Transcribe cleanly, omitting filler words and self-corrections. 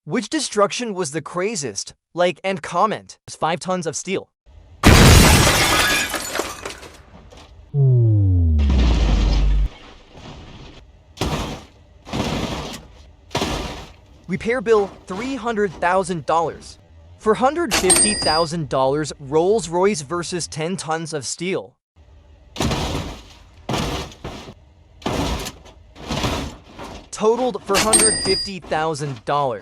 Which destruction was the craziest? Like and comment. 5 tons of steel. Repair bill $300,000. For $150,000, Rolls-Royce versus 10 tons of steel. Totaled for $150,000.